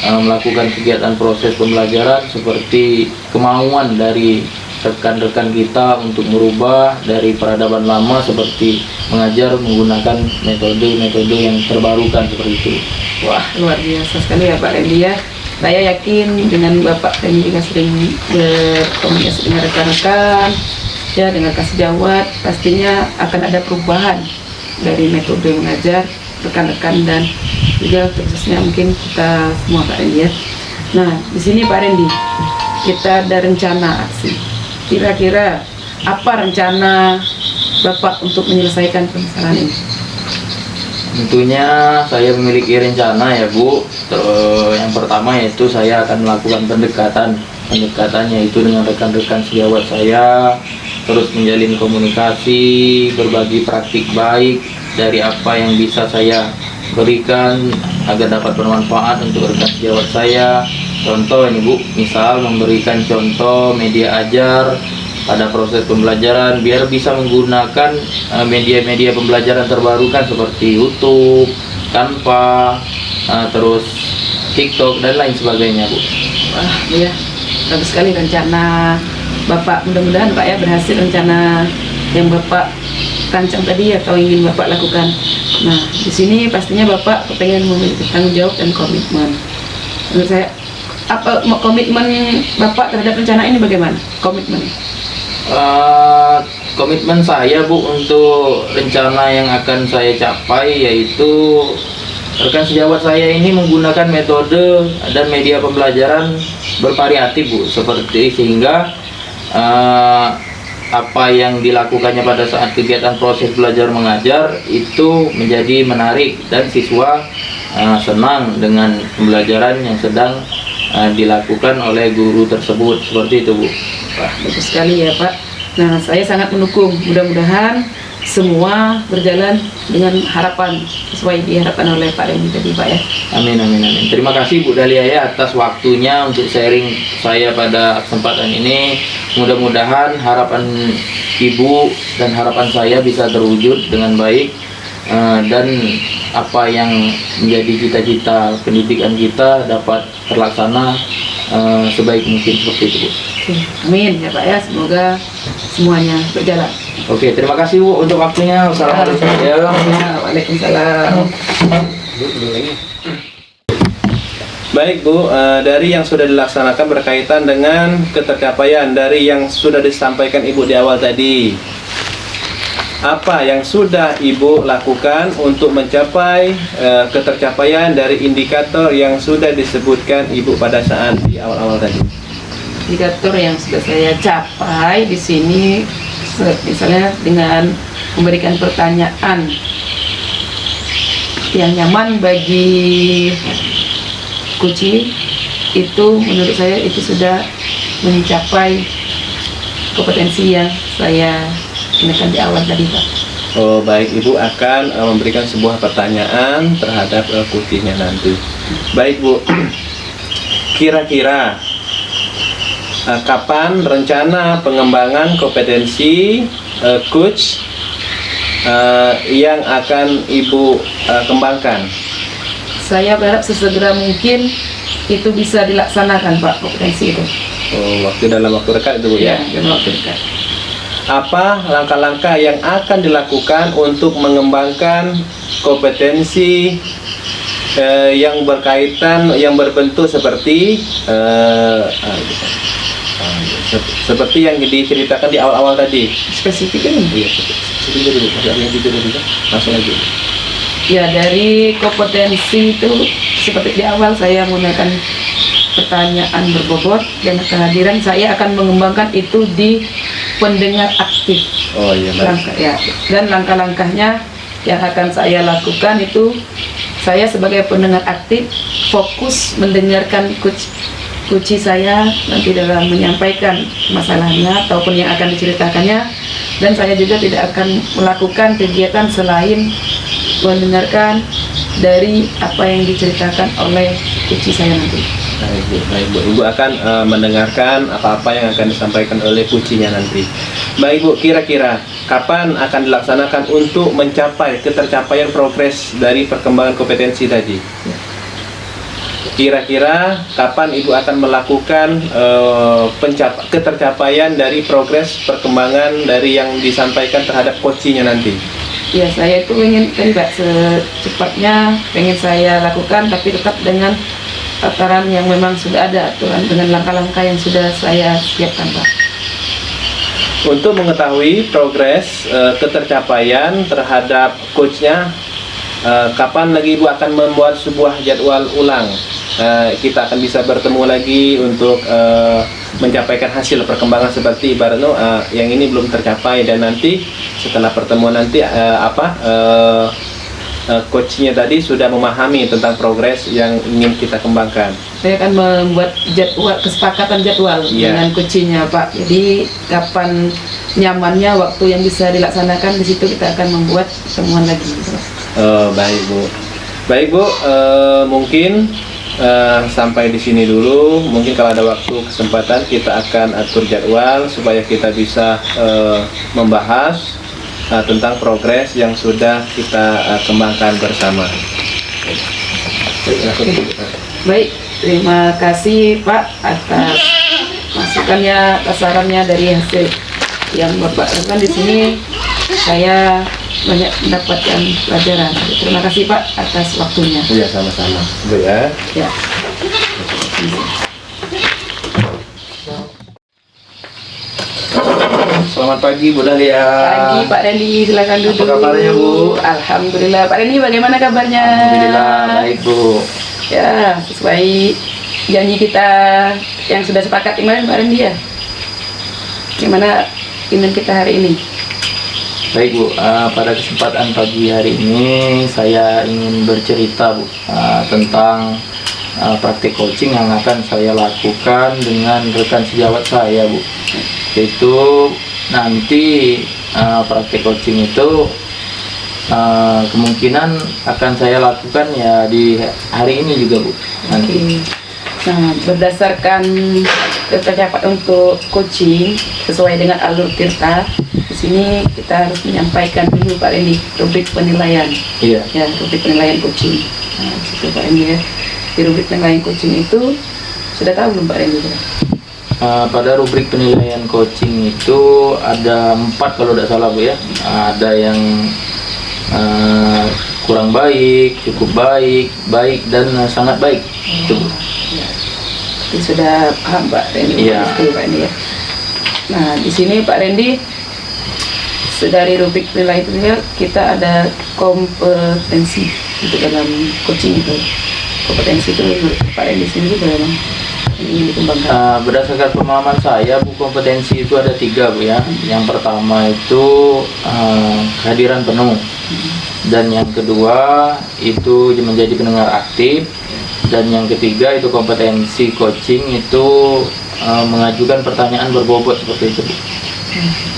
S1: melakukan kegiatan proses pembelajaran, seperti kemauan dari rekan-rekan kita untuk merubah dari peradaban lama seperti mengajar menggunakan metode-metode yang terbarukan seperti itu.
S3: Wah, luar biasa sekali ya Pak Randy ya. Saya yakin dengan Bapak Randy juga sering berkomunikasi dengan rekan-rekan, ya dengan kasih jawab, pastinya akan ada perubahan dari metode mengajar rekan-rekan dan juga khususnya mungkin kita semua Pak Randy ya. Nah, di sini Pak Randy, kita ada rencana aksi. Kira-kira apa rencana Bapak untuk menyelesaikan permasalahan ini?
S1: Tentunya saya memiliki rencana ya Bu. Yang pertama yaitu saya akan melakukan pendekatan yaitu dengan rekan-rekan sejawat saya, terus menjalin komunikasi, berbagi praktik baik dari apa yang bisa saya berikan agar dapat bermanfaat untuk rekan sejawat saya. Contoh ini Bu, misal memberikan contoh media ajar pada proses pembelajaran biar bisa menggunakan media-media pembelajaran terbarukan seperti YouTube, Canva, terus TikTok dan lain sebagainya Bu.
S3: Wah, ya, bagus sekali rencana Bapak. Mudah-mudahan Pak ya berhasil rencana yang Bapak rancang tadi atau ingin Bapak lakukan. Nah, di sini pastinya Bapak pengen memiliki tanggung jawab dan komitmen. Menurut saya, apa komitmen Bapak terhadap rencana ini bagaimana? Komitmen?
S1: Komitmen saya Bu untuk rencana yang akan saya capai yaitu rekan sejawat saya ini menggunakan metode dan media pembelajaran bervariatif Bu, seperti sehingga apa yang dilakukannya pada saat kegiatan proses belajar mengajar itu menjadi menarik dan siswa senang dengan pembelajaran yang sedang dilakukan oleh guru tersebut, seperti itu Bu.
S3: Wah, bagus sekali ya Pak. Nah, saya sangat mendukung. Mudah-mudahan semua berjalan dengan harapan sesuai diharapkan oleh Pak Randy tadi Pak ya.
S1: Amin, amin, amin. Terima kasih Bu Dahlia ya atas waktunya untuk sharing saya pada kesempatan ini. Mudah-mudahan harapan Ibu dan harapan saya bisa terwujud dengan baik, dan apa yang menjadi cita-cita pendidikan kita dapat terlaksana sebaik mungkin, seperti itu Bu.
S3: Oke, amin ya Pak ya. Semoga semuanya berjalan.
S1: Oke, terima kasih Bu untuk waktunya. Wassalamualaikum.
S3: Waalaikumsalam.
S2: Baik Bu, dari yang sudah dilaksanakan berkaitan dengan ketercapaian dari yang sudah disampaikan Ibu di awal tadi, apa yang sudah Ibu lakukan untuk mencapai ketercapaian dari indikator yang sudah disebutkan Ibu pada saat di awal-awal tadi?
S3: Indikator yang sudah saya capai di sini, misalnya dengan memberikan pertanyaan yang nyaman bagi Kuci, itu menurut saya itu sudah mencapai kompetensi yang saya ingatkan di awal tadi Pak.
S2: Oh baik, Ibu akan memberikan sebuah pertanyaan terhadap Kucinya nanti. Baik Bu, kira-kira kapan rencana pengembangan kompetensi coach yang akan Ibu kembangkan?
S3: Saya berharap sesegera mungkin itu bisa dilaksanakan Pak, kompetensi itu.
S2: Oh, dalam waktu dekat itu Bu ya?
S3: Dalam waktu dekat.
S2: Apa langkah-langkah yang akan dilakukan untuk mengembangkan kompetensi yang berkaitan, yang berbentuk seperti seperti yang diceritakan di awal-awal tadi?
S3: Spesifik ini?
S2: Iya, spesifik dulu. Langsung aja.
S3: Ya, dari kompetensi itu seperti di awal saya menggunakan pertanyaan berbobot dan kehadiran, saya akan mengembangkan itu di pendengar aktif.
S2: Oh iya, baik.
S3: Dan langkah-langkahnya yang akan saya lakukan itu, saya sebagai pendengar aktif fokus mendengarkan Kuci saya nanti dalam menyampaikan masalahnya ataupun yang akan diceritakannya, dan saya juga tidak akan melakukan kegiatan selain mendengarkan dari apa yang diceritakan oleh Kuci saya nanti.
S2: Baik Bu, baik Bu. Ibu akan mendengarkan apa-apa yang akan disampaikan oleh kucinya nanti. Baik Bu, kira-kira kapan akan dilaksanakan untuk mencapai ketercapaian progres dari perkembangan kompetensi tadi? Kira-kira kapan Ibu akan melakukan ketercapaian dari progres perkembangan dari yang disampaikan terhadap coachingnya nanti?
S3: Ya, saya itu ingin Mbak secepatnya pengen saya lakukan, tapi tetap dengan tataran yang memang sudah ada aturan dengan langkah-langkah yang sudah saya siapkan, Pak.
S2: Untuk mengetahui progres ketercapaian terhadap coachnya, kapan lagi Ibu akan membuat sebuah jadwal ulang? Kita akan bisa bertemu lagi untuk mencapai hasil perkembangan seperti ibaratnya yang ini belum tercapai, dan nanti setelah pertemuan nanti coachnya tadi sudah memahami tentang progres yang ingin kita kembangkan.
S3: Saya akan membuat kesepakatan jadwal dengan coachnya, Pak. Jadi kapan nyamannya waktu yang bisa dilaksanakan, di situ kita akan membuat pertemuan lagi.
S2: Baik Bu, baik Bu, mungkin sampai di sini dulu. Mungkin kalau ada waktu kesempatan kita akan atur jadwal supaya kita bisa membahas tentang progres yang sudah kita kembangkan bersama.
S3: Baik, terima kasih Pak atas masukannya, sarannya dari hasil yang Bapak lakukan di sini. Saya banyak mendapatkan pelajaran. Terima kasih Pak atas waktunya.
S2: Iya, sama-sama. Bu ya.
S3: Ya.
S1: Selamat pagi Bu Dahlia.
S3: Pagi Pak Randy, silakan duduk.
S1: Apa kabarnya Bu?
S3: Alhamdulillah. Pak Randy, bagaimana kabarnya?
S1: Alhamdulillah baik Bu.
S3: Ya, sesuai janji kita yang sudah sepakat kemarin Pak Randy ya. Gimana iman kita hari ini?
S1: Baik Bu, pada kesempatan pagi hari ini saya ingin bercerita Bu tentang praktik coaching yang akan saya lakukan dengan rekan sejawat saya Bu. Yaitu nanti praktik coaching itu kemungkinan akan saya lakukan ya di hari ini juga Bu. Nanti.
S3: Nah, berdasarkan ketercapaian untuk coaching sesuai dengan alur tirta, di sini kita harus menyampaikan dulu Pak Randy rubrik penilaian.
S1: Iya.
S3: Ya, rubrik penilaian coaching. Nah, di situ Pak Randy ya. Di rubrik penilaian coaching itu sudah tahu belum Pak Randy?
S1: Pada rubrik penilaian coaching itu ada 4 kalau tidak salah Bu ya. Ada yang kurang baik, cukup baik, baik dan sangat baik. Itu Bu.
S3: Ya. Jadi sudah paham Pak Randy.
S1: Iya.
S3: Pak Randy ya. Nah, di sini Pak Randy dari rubrik penilaian itu kita ada kompetensi untuk dalam coaching itu. Kompetensi itu Pak Randy sendiri bagaimana ingin dikembangkan?
S1: Berdasarkan pemahaman saya Bu, kompetensi itu ada 3 Bu ya. Yang pertama itu kehadiran penuh, dan yang kedua itu menjadi pendengar aktif, dan yang ketiga itu kompetensi coaching itu mengajukan pertanyaan berbobot seperti itu Bu.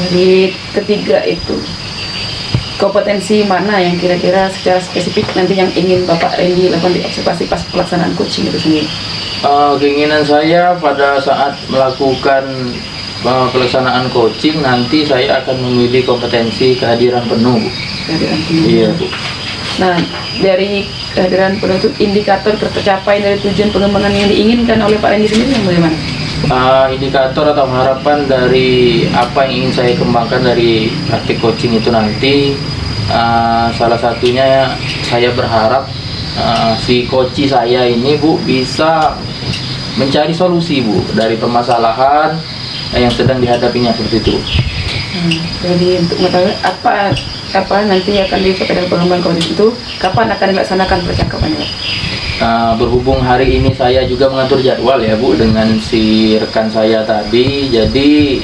S3: Dari ketiga itu kompetensi mana yang kira-kira secara spesifik nanti yang ingin Bapak Randy lakukan diobservasi pas pelaksanaan coaching itu sendiri?
S1: Keinginan saya pada saat melakukan pelaksanaan coaching nanti saya akan memilih kompetensi kehadiran penuh Bu.
S3: Kehadiran penuh.
S1: Iya Bu.
S3: Nah, dari kehadiran penuh itu indikator tercapai dari tujuan pengembangan yang diinginkan oleh Pak Randy sendiri yang bagaimana?
S1: Indikator atau harapan dari apa yang ingin saya kembangkan dari praktik coaching itu nanti salah satunya saya berharap si coach saya ini Bu bisa mencari solusi Bu dari permasalahan yang sedang dihadapinya seperti itu.
S3: Jadi untuk mengetahui apa nanti akan dicapai dalam pengembangan coaching itu, kapan akan dilaksanakan percakapannya?
S1: Berhubung hari ini saya juga mengatur jadwal ya Bu dengan si rekan saya tadi, jadi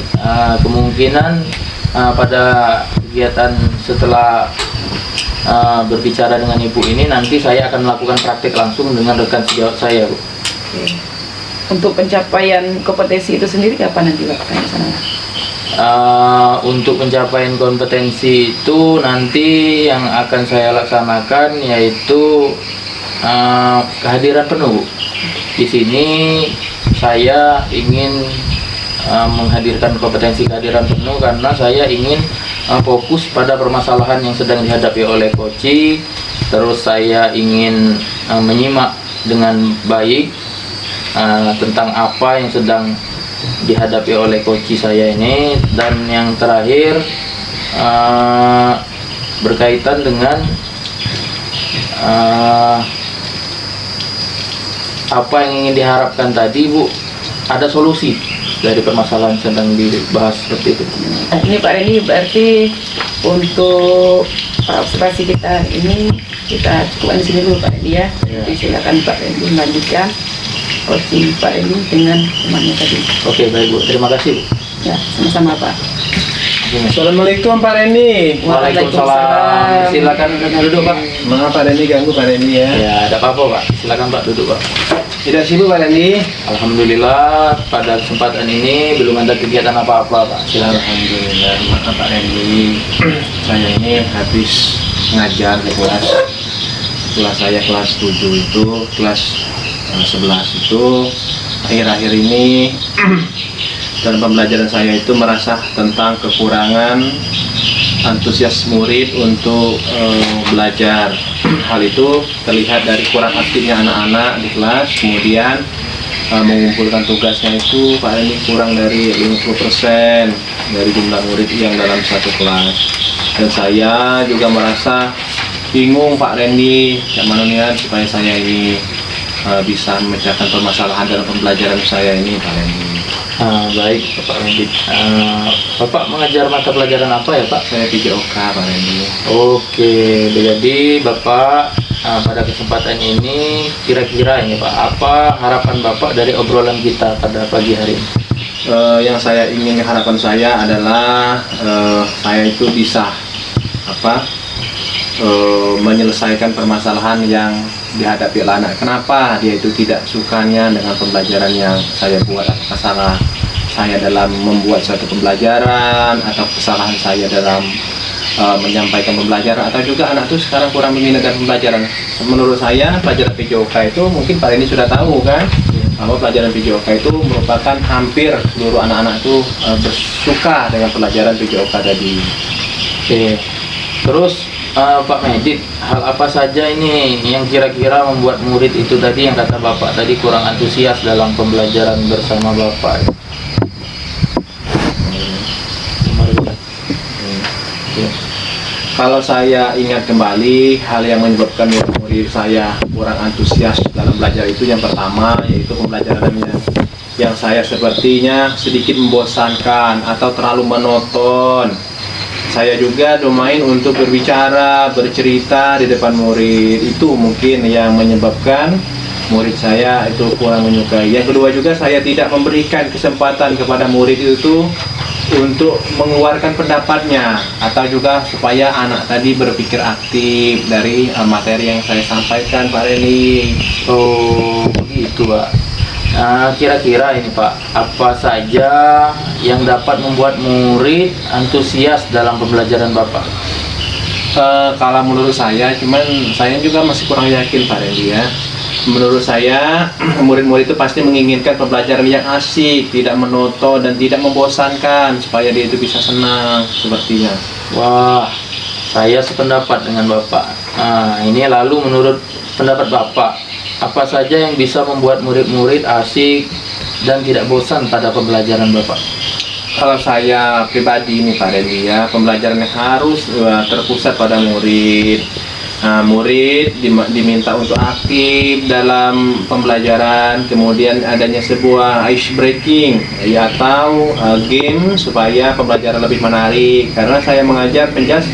S1: kemungkinan pada kegiatan setelah berbicara dengan Ibu ini nanti saya akan melakukan praktik langsung dengan rekan sejawat saya Bu.
S3: Untuk pencapaian kompetensi itu sendiri kapan nanti Pak?
S1: Untuk pencapaian kompetensi itu nanti yang akan saya laksanakan yaitu kehadiran penuh Bu. di sini saya ingin menghadirkan kompetensi kehadiran penuh karena saya ingin fokus pada permasalahan yang sedang dihadapi oleh Koci. Terus saya ingin menyimak dengan baik tentang apa yang sedang dihadapi oleh Koci saya ini. Dan yang terakhir berkaitan dengan apa yang ingin diharapkan tadi, Bu, ada solusi dari permasalahan sedang dibahas seperti itu.
S3: Ini Pak Reni, berarti untuk observasi kita ini kita cukupkan di sini dulu Pak Reni ya.
S1: Ya.
S3: Jadi silakan Pak Reni melanjutkan coaching Pak Reni dengan temannya tadi.
S1: Oke, baik Bu, terima kasih Bu.
S3: Ya, sama-sama Pak.
S2: Assalamualaikum Pak Reni.
S1: Waalaikumsalam. Silakan duduk Pak.
S2: Maaf Pak Reni ganggu Pak Reni ya.
S1: Ya, ada apa-apa Pak? Silakan Pak duduk Pak.
S2: Tidak sibuk Pak Reni?
S1: Alhamdulillah pada kesempatan ini belum ada kegiatan apa-apa Pak. Silakan.
S2: Alhamdulillah. Maaf Pak Reni, saya ini habis ngajar di kelas saya kelas 7 itu, kelas 11 itu akhir-akhir ini dalam pembelajaran saya itu merasa tentang kekurangan antusias murid untuk belajar. Hal itu terlihat dari kurang aktifnya anak-anak di kelas, kemudian mengumpulkan tugasnya itu Pak Reni kurang dari 50% dari jumlah murid yang dalam satu kelas. Dan saya juga merasa bingung Pak Reni, gimana nih supaya saya ini bisa memecahkan permasalahan dalam pembelajaran saya ini Pak Reni.
S1: Baik Bapak Reni. Bapak mengajar mata pelajaran apa ya Pak?
S2: Saya PJOK Pak Reni.
S1: Oke, jadi Bapak pada kesempatan ini kira-kira ini Pak, apa harapan Bapak dari obrolan kita pada pagi hari ini?
S2: Yang saya ingin, harapan saya adalah saya itu bisa menyelesaikan permasalahan yang dihadapi oleh anak. Kenapa dia itu tidak sukanya dengan pembelajaran yang saya buat? Apakah salah saya dalam membuat suatu pembelajaran, atau kesalahan saya dalam menyampaikan pembelajaran, atau juga anak itu sekarang kurang meminatkan pembelajaran? Menurut saya pelajaran PJOK itu, mungkin Pak Reni sudah tahu kan, bahwa pelajaran PJOK itu merupakan hampir seluruh anak-anak itu bersuka dengan pelajaran PJOK tadi.
S1: Oke, terus Pak Medit, hal apa saja ini yang kira-kira membuat murid itu tadi yang kata Bapak tadi kurang antusias dalam pembelajaran bersama Bapak?
S2: Kalau saya ingat kembali, hal yang menyebabkan murid saya kurang antusias dalam belajar itu, yang pertama yaitu pembelajarannya yang saya sepertinya sedikit membosankan atau terlalu monoton. Saya juga domain untuk berbicara, bercerita di depan murid. Itu mungkin yang menyebabkan murid saya itu kurang menyukai. Yang kedua juga, saya tidak memberikan kesempatan kepada murid itu untuk mengeluarkan pendapatnya, atau juga supaya anak tadi berpikir aktif dari materi yang saya sampaikan Pak Reni.
S1: Oh, begitu Pak. Kira-kira ini Pak, apa saja yang dapat membuat murid antusias dalam pembelajaran Bapak?
S2: Kalau menurut saya, cuman saya juga masih kurang yakin Pak Reni ya. Menurut saya, murid-murid itu pasti menginginkan pembelajaran yang asik, tidak monoton dan tidak membosankan, supaya dia itu bisa senang sepertinya.
S1: Wah, saya sependapat dengan Bapak. Ini lalu menurut pendapat Bapak, apa saja yang bisa membuat murid-murid asik dan tidak bosan pada pembelajaran Bapak?
S2: Kalau saya pribadi ini Pak Reni ya, pembelajaran yang harus terpusat pada murid. Murid diminta untuk aktif dalam pembelajaran, kemudian adanya sebuah ice breaking atau game supaya pembelajaran lebih menarik. Karena saya mengajar penjas,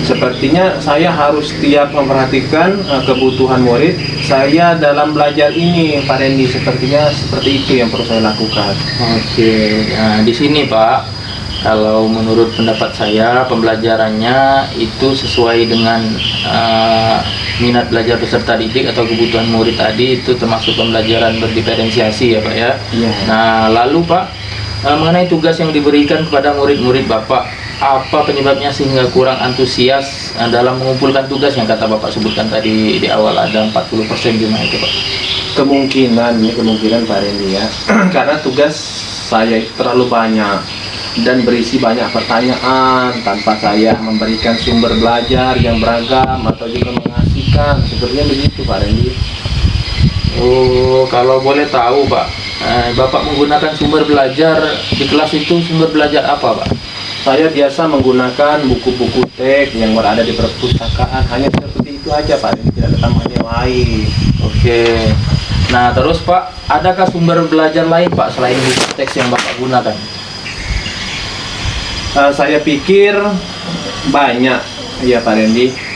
S2: sepertinya saya harus setiap memperhatikan kebutuhan murid saya dalam belajar ini Pak Reni. Sepertinya seperti itu yang perlu saya lakukan.
S1: Oke, nah di sini Pak, kalau menurut pendapat saya pembelajarannya itu sesuai dengan minat belajar peserta didik atau kebutuhan murid tadi, itu termasuk pembelajaran berdiferensiasi ya Pak ya.
S2: Iya.
S1: Nah lalu Pak, mengenai tugas yang diberikan kepada murid-murid Bapak, apa penyebabnya sehingga kurang antusias dalam mengumpulkan tugas yang kata Bapak sebutkan tadi di awal, ada 40% gimana itu Pak?
S2: Kemungkinan Pak Randy ya. Karena tugas saya itu terlalu banyak dan berisi banyak pertanyaan tanpa saya memberikan sumber belajar yang beragam atau juga mengasihkan. Sepertinya begitu Pak Randy.
S1: Oh, kalau boleh tahu Pak, Bapak menggunakan sumber belajar di kelas itu sumber belajar apa Pak?
S2: Saya biasa menggunakan buku-buku teks yang berada di perpustakaan. Hanya seperti itu aja Pak Randy, tidak ada tambahan yang lain.
S1: Oke. Nah terus Pak, adakah sumber belajar lain Pak selain buku teks yang Bapak gunakan?
S2: Saya pikir banyak ya Pak Randy.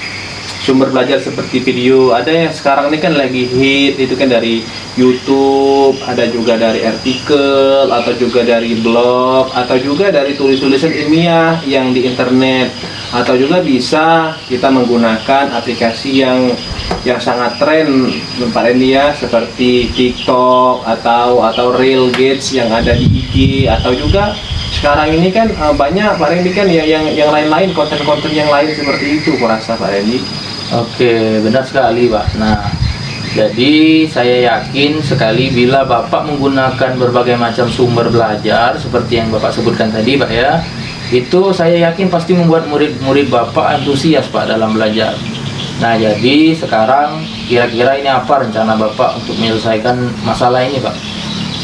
S2: Sumber belajar seperti video, ada yang sekarang ini kan lagi hit, itu kan dari YouTube, ada juga dari artikel, atau juga dari blog, atau juga dari tulis-tulisan ilmiah yang di internet, atau juga bisa kita menggunakan aplikasi yang sangat tren Pak Randy ya, seperti TikTok atau Reel Gates yang ada di IG, atau juga sekarang ini kan banyak Pak Randy kan yang lain-lain, konten-konten yang lain seperti itu kurasa Pak Randy.
S1: Oke, benar sekali Pak. Nah, jadi saya yakin sekali bila Bapak menggunakan berbagai macam sumber belajar seperti yang Bapak sebutkan tadi Pak ya, itu saya yakin pasti membuat murid-murid Bapak antusias Pak dalam belajar. Nah, jadi sekarang kira-kira ini apa rencana Bapak untuk menyelesaikan masalah ini Pak?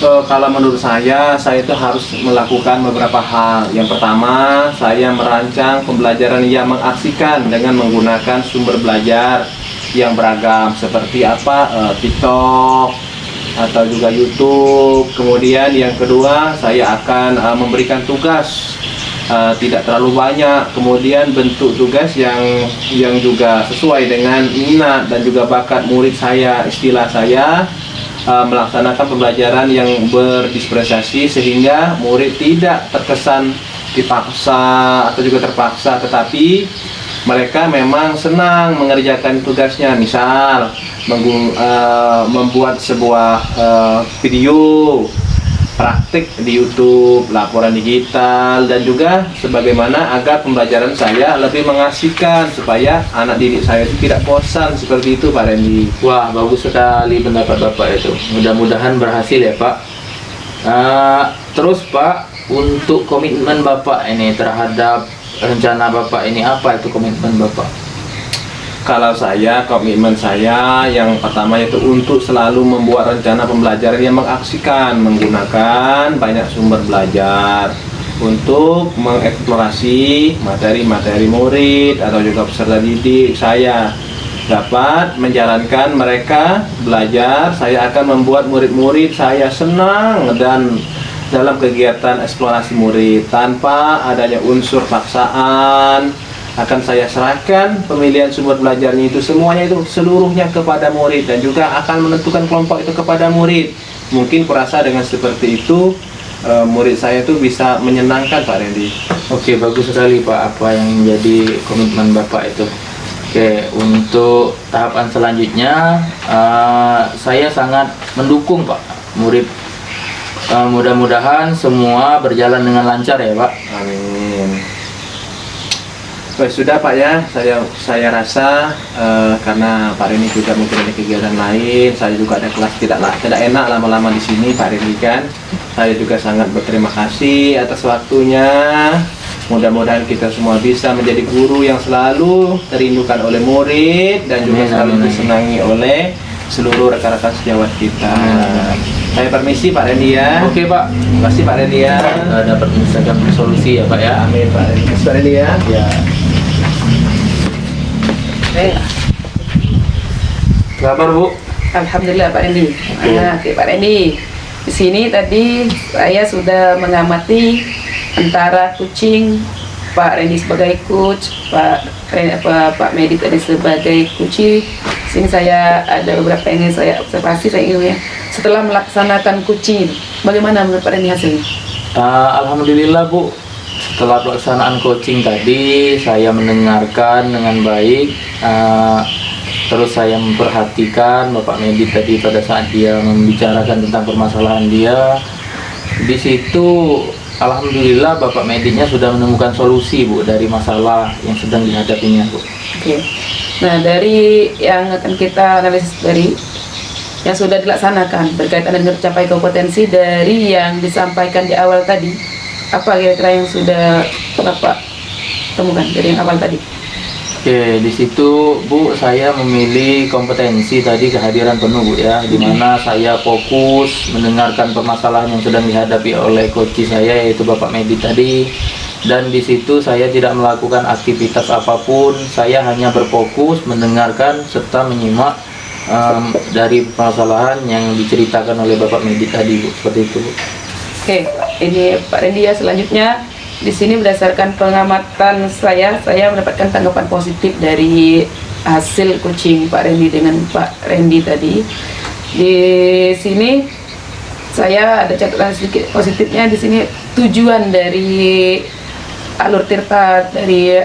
S2: Kalau menurut saya itu harus melakukan beberapa hal. Yang pertama, saya merancang pembelajaran yang mengaksikan dengan menggunakan sumber belajar yang beragam seperti TikTok atau juga YouTube. Kemudian yang kedua, saya akan memberikan tugas tidak terlalu banyak. Kemudian bentuk tugas yang juga sesuai dengan minat dan juga bakat murid saya. Istilah saya melaksanakan pembelajaran yang berdispersasi sehingga murid tidak terkesan dipaksa atau juga terpaksa, tetapi mereka memang senang mengerjakan tugasnya. Misal membuat sebuah video praktik di YouTube, laporan digital, dan juga sebagaimana agar pembelajaran saya lebih mengasihkan supaya anak didik saya itu tidak bosan, seperti itu Pak Randy.
S1: Wah, bagus sekali pendapat Bapak itu. Mudah-mudahan berhasil ya Pak. Terus Pak, untuk komitmen Bapak ini terhadap rencana Bapak ini, apa itu komitmen Bapak?
S2: Kalau saya, komitmen saya yang pertama yaitu untuk selalu membuat rencana pembelajaran yang mengaksikan, menggunakan banyak sumber belajar untuk mengeksplorasi materi-materi murid atau juga peserta didik saya dapat menjalankan mereka belajar. Saya akan membuat murid-murid saya senang dan dalam kegiatan eksplorasi murid tanpa adanya unsur paksaan. Akan saya serahkan pemilihan sumber belajarnya itu semuanya itu seluruhnya kepada murid dan juga akan menentukan kelompok itu kepada murid. Mungkin kurasa dengan seperti itu murid saya itu bisa menyenangkan Pak Randy.
S1: Oke, bagus sekali Pak apa yang menjadi komitmen Bapak itu. Oke, untuk tahapan selanjutnya saya sangat mendukung Pak murid. Mudah-mudahan semua berjalan dengan lancar ya Pak.
S2: Amin. Sudah Pak ya, saya rasa karena Pak Reni juga mungkin ada kegiatan lain, saya juga ada kelas tidak enak lama-lama di sini Pak Reni kan. Saya juga sangat berterima kasih atas waktunya. Mudah-mudahan kita semua bisa menjadi guru yang selalu terindukan oleh murid dan juga selalu disenangi oleh seluruh rekan-rekan sejawat kita. Saya permisi Pak Reni ya.
S1: Oke Pak.
S2: Terima kasih Pak Reni ya.
S1: Dapat menyelesaikan solusi ya Pak ya.
S2: Amin Pak Reni. Terima kasih Pak Reni ya.
S1: Ya. Kabar Bu?
S3: Alhamdulillah Pak Randy. Oke Pak Randy. Di sini tadi saya sudah mengamati antara kucing Pak Randy sebagai coach, Pak Medi tadi sebagai kucing. Sini saya ada beberapa yang ingin saya observasi, saya ingin ya. Setelah melaksanakan kucing, bagaimana menurut Pak Randy hasilnya?
S1: Alhamdulillah Bu. Setelah pelaksanaan coaching tadi, saya mendengarkan dengan baik. Terus saya memperhatikan Bapak Medi tadi pada saat dia membicarakan tentang permasalahan dia. Di situ, alhamdulillah Bapak Medinya sudah menemukan solusi Bu dari masalah yang sedang dihadapinya Bu.
S3: Oke. Nah dari yang akan kita analisis dari yang sudah dilaksanakan berkaitan dengan mencapai kompetensi dari yang disampaikan di awal tadi? Apa kira-kira yang sudah Bapak temukan dari yang awal tadi?
S1: Oke, di situ Bu saya memilih kompetensi tadi kehadiran penuh Bu ya, di mana saya fokus mendengarkan permasalahan yang sedang dihadapi oleh coach saya yaitu Bapak Medi tadi, dan di situ saya tidak melakukan aktivitas apapun, saya hanya berfokus mendengarkan serta menyimak dari permasalahan yang diceritakan oleh Bapak Medi tadi Bu, seperti itu Bu.
S3: Oke, ini Pak Randy ya. Selanjutnya di sini berdasarkan pengamatan saya mendapatkan tanggapan positif dari hasil coaching Pak Randy dengan Pak Randy tadi. Di sini saya ada catatan sedikit positifnya. Di sini tujuan dari alur tirta dari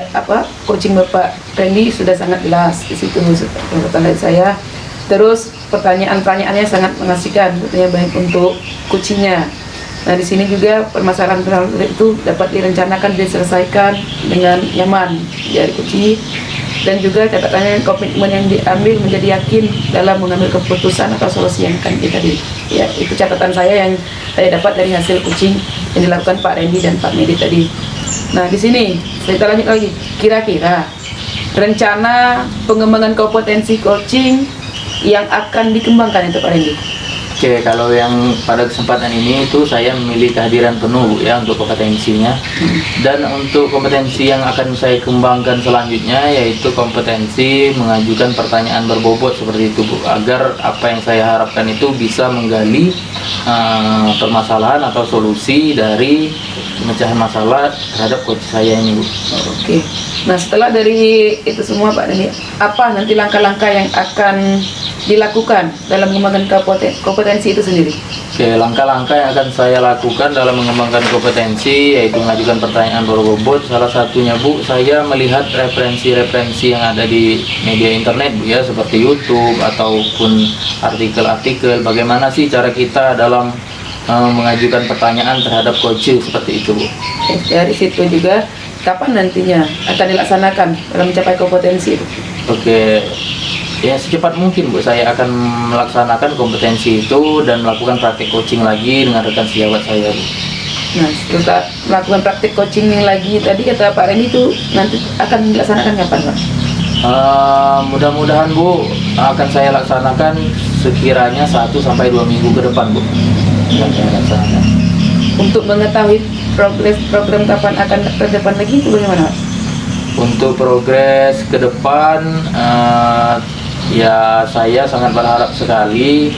S3: coaching Bapak Randy sudah sangat jelas di situ catatan dari saya. Terus pertanyaan-pertanyaannya sangat mengasihkan, tentunya baik untuk coachingnya. Nah, di sini juga permasalahan itu dapat direncanakan, diselesaikan dengan nyaman dari coaching, dan juga catatannya komitmen yang diambil menjadi yakin dalam mengambil keputusan atau solusi yang akan kita di. Ya, itu catatan saya yang saya dapat dari hasil coaching yang dilakukan Pak Randy dan Pak Medi tadi. Nah, di sini kita lanjut lagi. Kira-kira rencana pengembangan kompetensi coaching yang akan dikembangkan itu Pak Randy?
S1: Oke, kalau yang pada kesempatan ini itu saya memilih kehadiran penuh Bu ya untuk kompetensinya. Dan untuk kompetensi yang akan saya kembangkan selanjutnya yaitu kompetensi mengajukan pertanyaan berbobot seperti itu Bu, agar apa yang saya harapkan itu bisa menggali permasalahan atau solusi dari pemecahan masalah terhadap coach saya ini Bu.
S3: Oke. Nah, setelah dari itu semua Pak Randy, apa nanti langkah-langkah yang akan dilakukan dalam mengembangkan kompetensi itu sendiri?
S1: Oke, langkah-langkah yang akan saya lakukan dalam mengembangkan kompetensi yaitu mengajukan pertanyaan berbobot. Salah satunya Bu, saya melihat referensi-referensi yang ada di media internet Bu ya, seperti YouTube ataupun artikel-artikel. Bagaimana sih cara kita dalam mengajukan pertanyaan terhadap coach seperti itu Bu.
S3: Oke, dari situ juga kapan nantinya akan dilaksanakan dalam mencapai kompetensi itu?
S1: Oke, ya secepat mungkin Bu, saya akan melaksanakan kompetensi itu dan melakukan praktik coaching lagi dengan rekan sejawat saya Bu.
S3: Nah, setelah melakukan praktik coaching lagi tadi kata Pak Randy itu nanti akan dilaksanakan kapan Pak?
S1: Mudah-mudahan Bu akan saya laksanakan sekiranya 1-2 minggu ke depan Bu. Akan saya laksanakan.
S3: Untuk mengetahui progres program kapan akan ke depan lagi itu bagaimana Pak?
S1: Untuk progres ke depan, ya saya sangat berharap sekali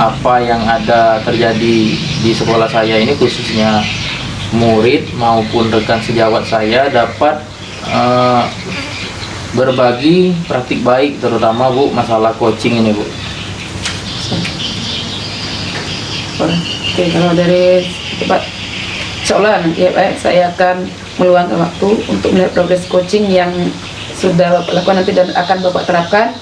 S1: apa yang ada terjadi di sekolah saya ini, khususnya murid maupun rekan sejawat saya, dapat berbagi praktik baik, terutama Bu masalah coaching ini Bu.
S3: Oke, kalau dari Pak, insya nanti ya Pak, saya akan meluangkan waktu untuk melihat progres coaching yang sudah Bapak lakukan nanti dan akan Bapak terapkan.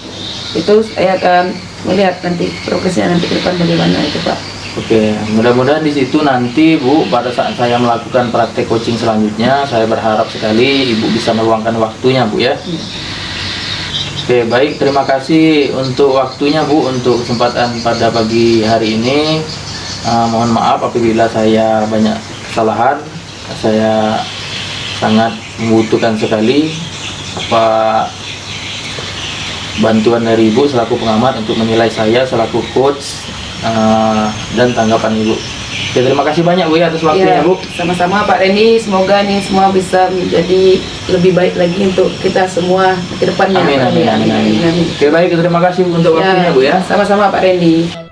S3: Itu saya akan melihat nanti progresnya nanti ke depan bagaimana itu Pak.
S1: Oke, mudah-mudahan di situ nanti Bu pada saat saya melakukan praktek coaching selanjutnya, saya berharap sekali Ibu bisa meluangkan waktunya Bu ya. Oke, baik, terima kasih untuk waktunya Bu, untuk kesempatan pada pagi hari ini. Mohon maaf apabila saya banyak kesalahan. Saya sangat membutuhkan sekali bantuan dari Ibu selaku pengamat untuk menilai saya selaku coach dan tanggapan Ibu. Oke, terima kasih banyak Bu ya atas waktunya Bu.
S3: Sama-sama Pak Randy, semoga ini semua bisa menjadi lebih baik lagi untuk kita semua ke depannya.
S1: Amin. Oke, baik, terima kasih untuk waktunya Bu ya.
S3: Sama-sama Pak Randy.